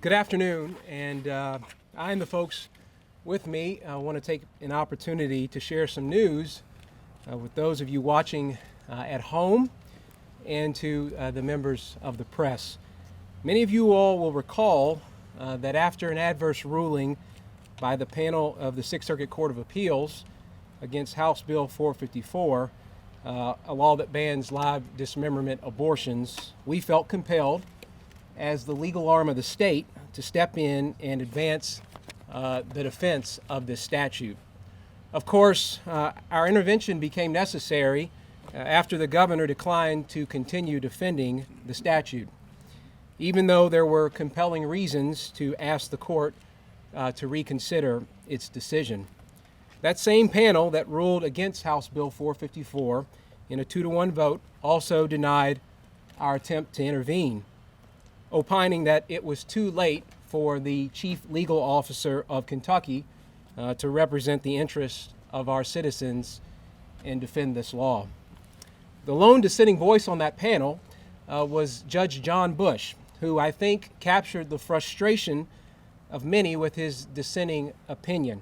Good afternoon, and I and the folks with me want to take an opportunity to share some news with those of you watching at home and to the members of the press. Many of you all will recall that after an adverse ruling by the panel of the Sixth Circuit Court of Appeals against House Bill 454, a law that bans live dismemberment abortions, we felt compelled as the legal arm of the state to step in and advance the defense of this statute. Of course, our intervention became necessary after the governor declined to continue defending the statute, even though there were compelling reasons to ask the court to reconsider its decision. That same panel that ruled against House Bill 454 in a 2-to-1 vote also denied our attempt to intervene, opining that it was too late for the chief legal officer of Kentucky to represent the interests of our citizens and defend this law. The lone dissenting voice on that panel was Judge John Bush, who I think captured the frustration of many with his dissenting opinion.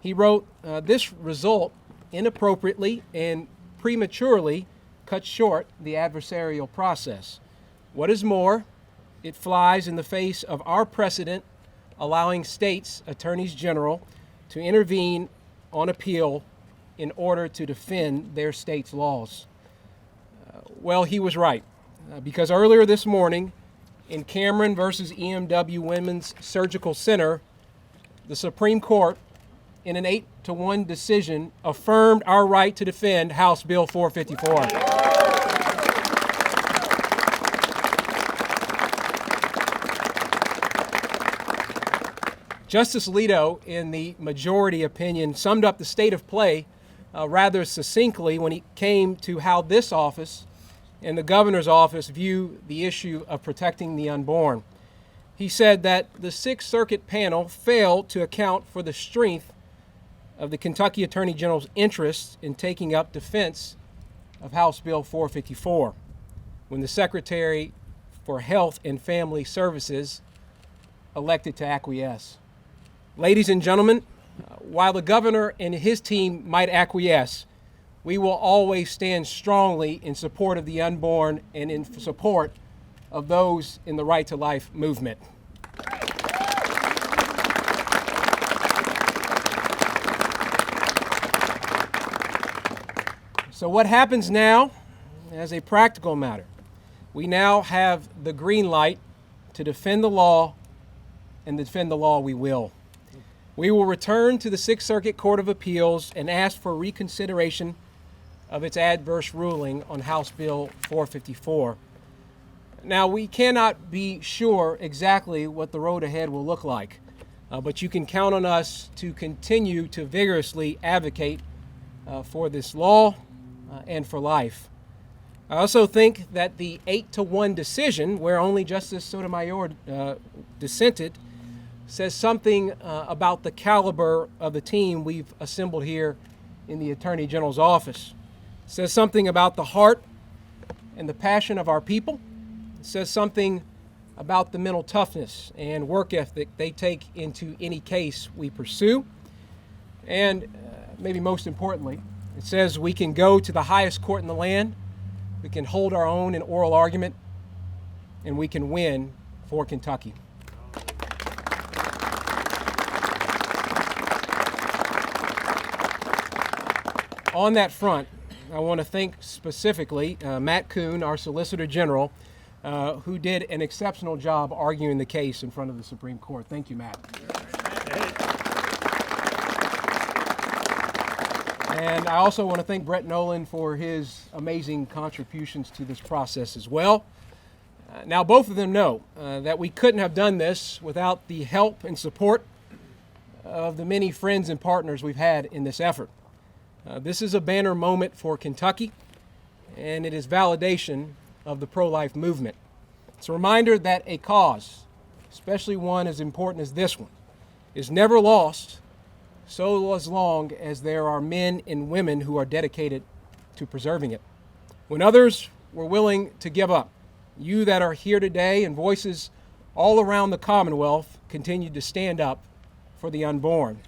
He wrote, "This result inappropriately and prematurely cuts short the adversarial process. What is more, it flies in the face of our precedent allowing states' attorneys general to intervene on appeal in order to defend their state's laws." Well, he was right, because earlier this morning in Cameron versus EMW Women's Surgical Center, the Supreme Court, in an 8-to-1 decision, affirmed our right to defend House Bill 454. Justice Alito, in the majority opinion, summed up the state of play rather succinctly when he came to how this office and the governor's office view the issue of protecting the unborn. He said that the Sixth Circuit panel failed to account for the strength of the Kentucky Attorney General's interest in taking up defense of House Bill 454 when the Secretary for Health and Family Services elected to acquiesce. Ladies and gentlemen, while the governor and his team might acquiesce, we will always stand strongly in support of the unborn and in support of those in the Right to Life movement. So what happens now as a practical matter? We now have the green light to defend the law, and defend the law we will. We will return to the Sixth Circuit Court of Appeals and ask for reconsideration of its adverse ruling on House Bill 454. Now, we cannot be sure exactly what the road ahead will look like, but you can count on us to continue to vigorously advocate for this law and for life. I also think that the 8-to-1 decision, where only Justice Sotomayor dissented, says something about the caliber of the team we've assembled here in the Attorney General's office. It says something about the heart and the passion of our people. It says something about the mental toughness and work ethic they take into any case we pursue. And maybe most importantly, it says we can go to the highest court in the land, we can hold our own in oral argument, and we can win for Kentucky. On that front, I want to thank specifically Matt Kuhn, our Solicitor General, who did an exceptional job arguing the case in front of the Supreme Court. Thank you, Matt. And I also want to thank Brett Nolan for his amazing contributions to this process as well. Now, both of them know that we couldn't have done this without the help and support of the many friends and partners we've had in this effort. This is a banner moment for Kentucky, and it is validation of the pro-life movement. It's a reminder that a cause, especially one as important as this one, is never lost so as long as there are men and women who are dedicated to preserving it. When others were willing to give up, you that are here today and voices all around the Commonwealth continued to stand up for the unborn.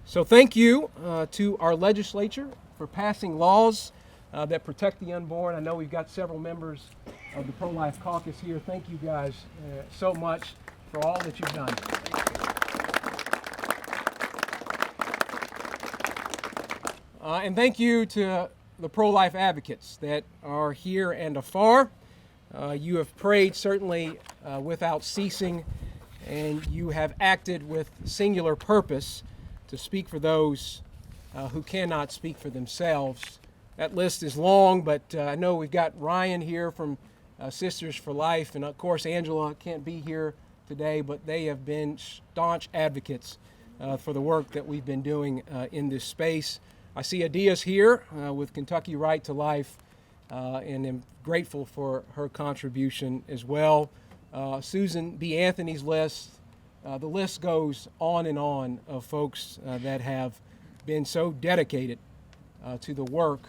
So thank you to our legislature for passing laws that protect the unborn. I know we've got several members of the Pro-Life Caucus here. Thank you guys so much for all that you've done. And thank you to the pro-life advocates that are here and afar. You have prayed certainly without ceasing, and you have acted with singular purpose to speak for those who cannot speak for themselves. That list is long, but I know we've got Ryan here from Sisters for Life, and of course Angela can't be here today, but they have been staunch advocates for the work that we've been doing in this space. I see Adia's here with Kentucky Right to Life, and am grateful for her contribution as well. Susan B. Anthony's list, the list goes on and on of folks that have been so dedicated to the work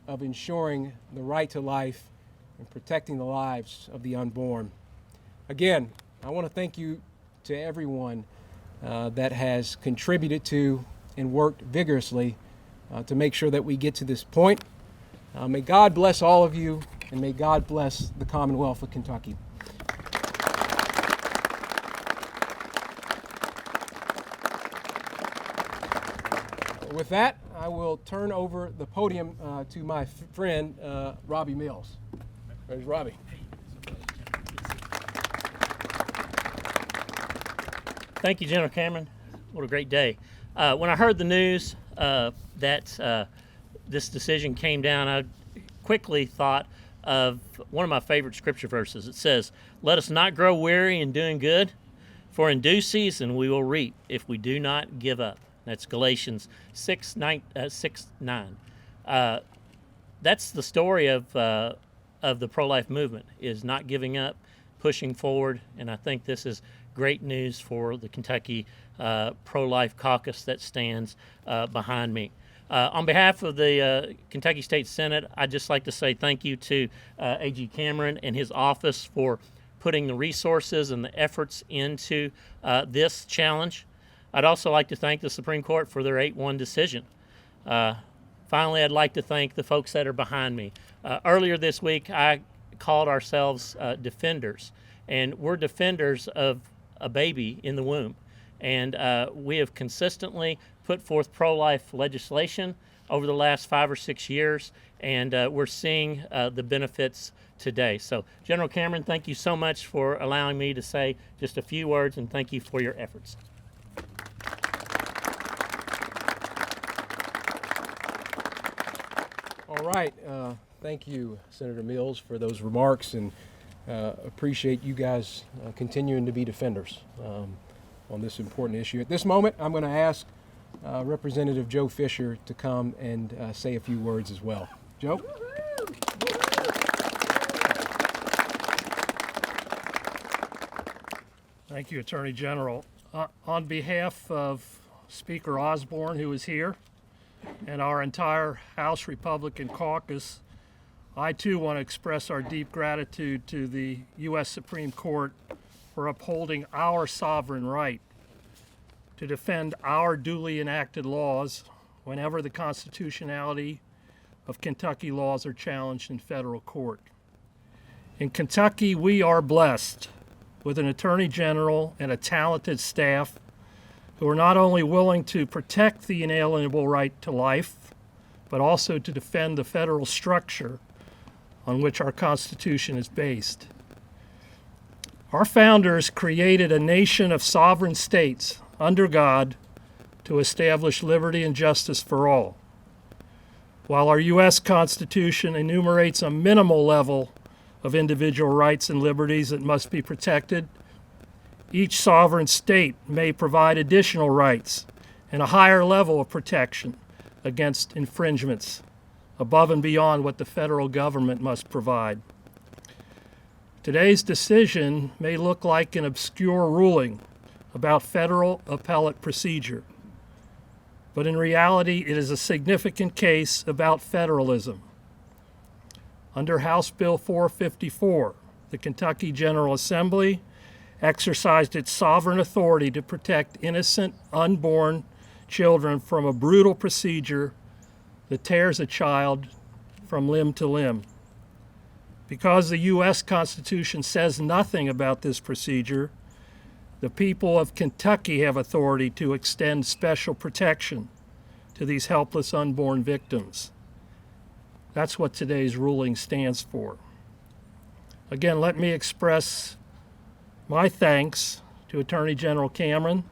of ensuring the right to life and protecting the lives of the unborn. Again, I want to thank you to everyone that has contributed to and worked vigorously to make sure that we get to this point. May God bless all of you, and may God bless the Commonwealth of Kentucky. With that, I will turn over the podium to my friend, Robbie Mills. There's Robbie. Thank you, General Cameron. What a great day. When I heard the news that this decision came down, I quickly thought of one of my favorite scripture verses. It says, "Let us not grow weary in doing good, for in due season we will reap if we do not give up." That's Galatians 6:9. That's the story of the pro-life movement, is not giving up, pushing forward, and I think this is great news for the Kentucky Pro-Life Caucus that stands behind me. On behalf of the Kentucky State Senate, I'd just like to say thank you to A.G. Cameron and his office for putting the resources and the efforts into this challenge. I'd also like to thank the Supreme Court for their 8-1 decision. Finally, I'd like to thank the folks that are behind me. Earlier this week, I called ourselves defenders, and we're defenders of a baby in the womb. And we have consistently put forth pro-life legislation over the last 5 or 6 years, and we're seeing the benefits today. So, General Cameron, thank you so much for allowing me to say just a few words, and thank you for your efforts. All right. Thank you, Senator Mills, for those remarks, and appreciate you guys continuing to be defenders on this important issue. At this moment, I'm going to ask Representative Joe Fisher to come and say a few words as well. Joe? Thank you, Attorney General. On behalf of Speaker Osborne, who is here, and our entire House Republican caucus, I too want to express our deep gratitude to the U.S. Supreme Court for upholding our sovereign right to defend our duly enacted laws whenever the constitutionality of Kentucky laws are challenged in federal court. In Kentucky, we are blessed with an Attorney General and a talented staff who are not only willing to protect the inalienable right to life, but also to defend the federal structure on which our Constitution is based. Our founders created a nation of sovereign states under God to establish liberty and justice for all. While our U.S. Constitution enumerates a minimal level of individual rights and liberties that must be protected, each sovereign state may provide additional rights and a higher level of protection against infringements above and beyond what the federal government must provide. Today's decision may look like an obscure ruling about federal appellate procedure, but in reality, it is a significant case about federalism. Under House Bill 454, the Kentucky General Assembly exercised its sovereign authority to protect innocent, unborn children from a brutal procedure that tears a child from limb to limb. Because the U.S. Constitution says nothing about this procedure, the people of Kentucky have authority to extend special protection to these helpless unborn victims. That's what today's ruling stands for. Again, let me express my thanks to Attorney General Cameron,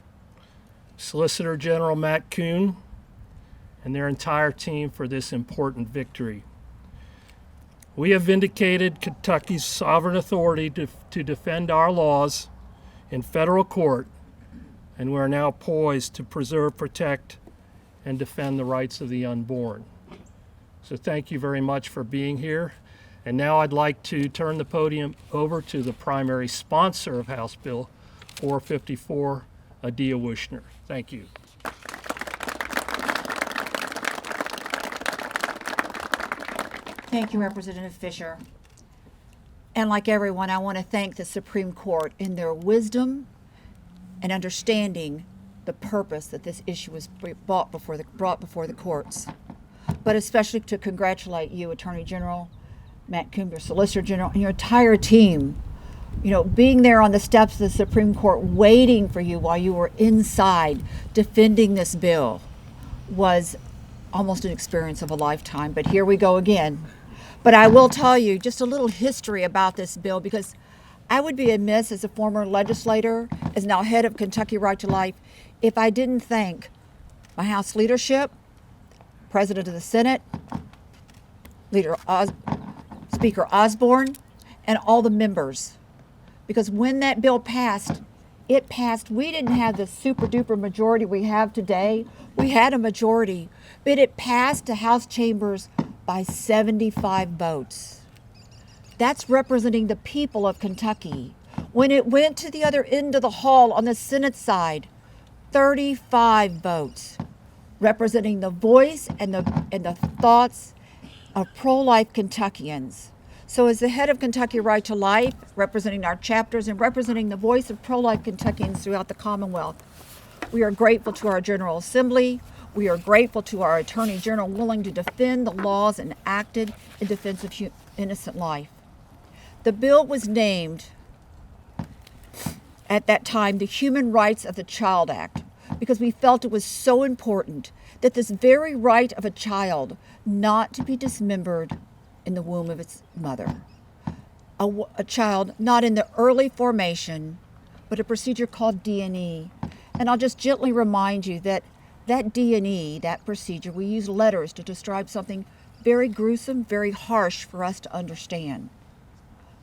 Solicitor General Matt Kuhn, and their entire team for this important victory. We have vindicated Kentucky's sovereign authority to defend our laws in federal court, and we're now poised to preserve, protect, and defend the rights of the unborn. So thank you very much for being here. And now I'd like to turn the podium over to the primary sponsor of House Bill 454, Adia Wushner. Thank you. Thank you, Representative Fisher. And like everyone, I want to thank the Supreme Court in their wisdom and understanding the purpose that this issue was brought before the courts. But especially to congratulate you, Attorney General Matt Coomber, Solicitor General, and your entire team. You know, being there on the steps of the Supreme Court, waiting for you while you were inside defending this bill was almost an experience of a lifetime. But here we go again. But I will tell you just a little history about this bill, because I would be amiss as a former legislator, as now head of Kentucky Right to Life, if I didn't thank my House leadership, President of the Senate, Speaker Osborne, and all the members. Because when that bill passed, it passed. We didn't have the super duper majority we have today. We had a majority, but it passed to House chambers by 75 votes. That's representing the people of Kentucky. When it went to the other end of the hall on the Senate side, 35 votes, representing the voice and the thoughts of pro-life Kentuckians. So as the head of Kentucky Right to Life, representing our chapters and representing the voice of pro-life Kentuckians throughout the Commonwealth, we are grateful to our General Assembly. We are grateful to our Attorney General willing to defend the laws enacted in defense of innocent life. The bill was named at that time the Human Rights of the Child Act because we felt it was so important that this very right of a child not to be dismembered in the womb of its mother. A child not in the early formation, but a procedure called D&E. And I'll just gently remind you that D&E, that procedure, we use letters to describe something very gruesome, very harsh for us to understand.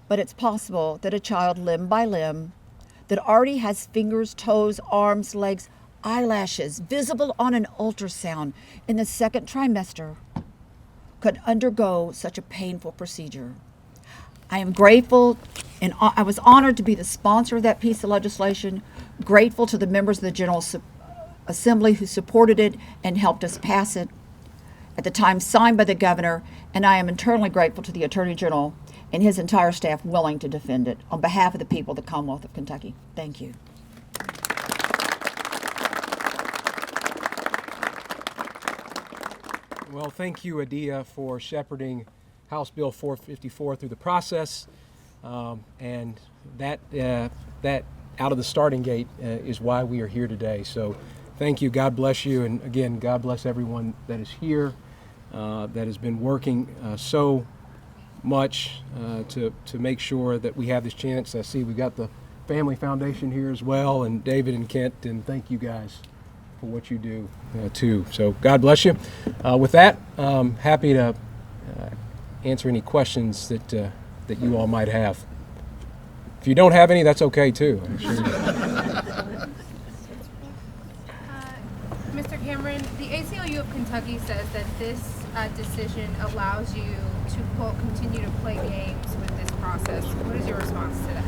But it's possible that a child limb by limb that already has fingers, toes, arms, legs, eyelashes visible on an ultrasound in the second trimester could undergo such a painful procedure. I am grateful, and I was honored to be the sponsor of that piece of legislation, grateful to the members of the General Assembly who supported it and helped us pass it, at the time signed by the governor, and I am eternally grateful to the Attorney General and his entire staff willing to defend it on behalf of the people of the Commonwealth of Kentucky. Thank you. Well, thank you, Adia, for shepherding House Bill 454 through the process, and that out of the starting gate is why we are here today. So thank you. God bless you. And again, God bless everyone that is here, that has been working so much to make sure that we have this chance. I see we got the Family Foundation here as well, and David and Kent, and thank you guys for what you do too. So God bless you. With that, happy to answer any questions that you all might have. If you don't have any, that's okay too. Mr. Cameron, the ACLU of Kentucky says that this decision allows you to, quote, continue to play games with this process. What is your response to that?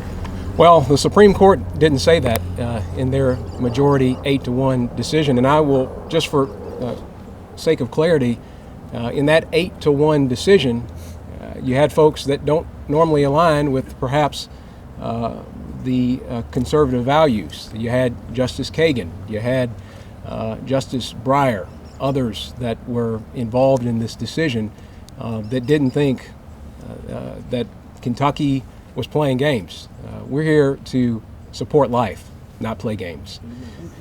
Well, the Supreme Court didn't say that in their majority 8-1 decision, and I will, just for sake of clarity, in that 8-1 decision, you had folks that don't normally align with perhaps the conservative values. You had Justice Kagan, you had Justice Breyer, others that were involved in this decision that didn't think that Kentucky was playing games. We're here to support life, not play games.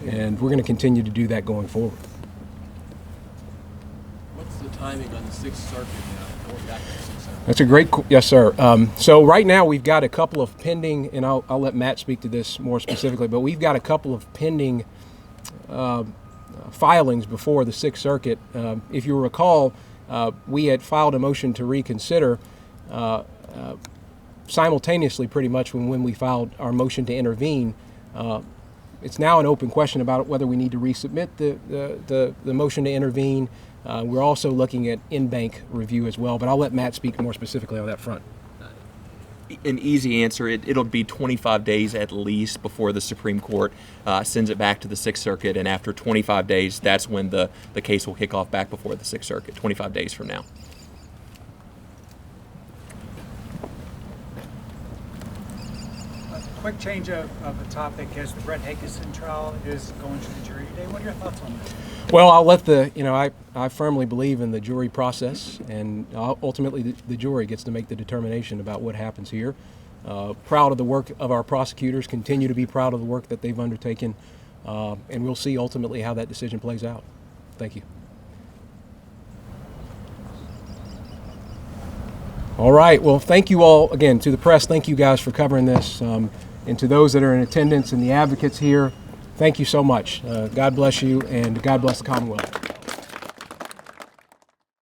And we're going to continue to do that going forward. What's the timing on the Sixth Circuit now? Going back to the Sixth Circuit? That's a great, yes, sir. So right now we've got a couple of pending, and I'll let Matt speak to this more specifically, but we've got a couple of pending filings before the Sixth Circuit. If you recall, we had filed a motion to reconsider simultaneously pretty much when we filed our motion to intervene. It's now an open question about whether we need to resubmit the motion to intervene. We're also looking at in-bank review as well, but I'll let Matt speak more specifically on that front. An easy answer, it'll be 25 days at least before the Supreme Court sends it back to the Sixth Circuit, and after 25 days, that's when the case will kick off back before the Sixth Circuit, 25 days from now. Quick change of a topic, as the Brett Hakeson trial is going to the jury today. What are your thoughts on that? Well, I'll let I firmly believe in the jury process, and ultimately the jury gets to make the determination about what happens here. Proud of the work of our prosecutors, continue to be proud of the work that they've undertaken, and we'll see ultimately how that decision plays out. Thank you. All right, well, thank you all, again, to the press, thank you guys for covering this, and to those that are in attendance and the advocates here, thank you so much. God bless you, and God bless the Commonwealth.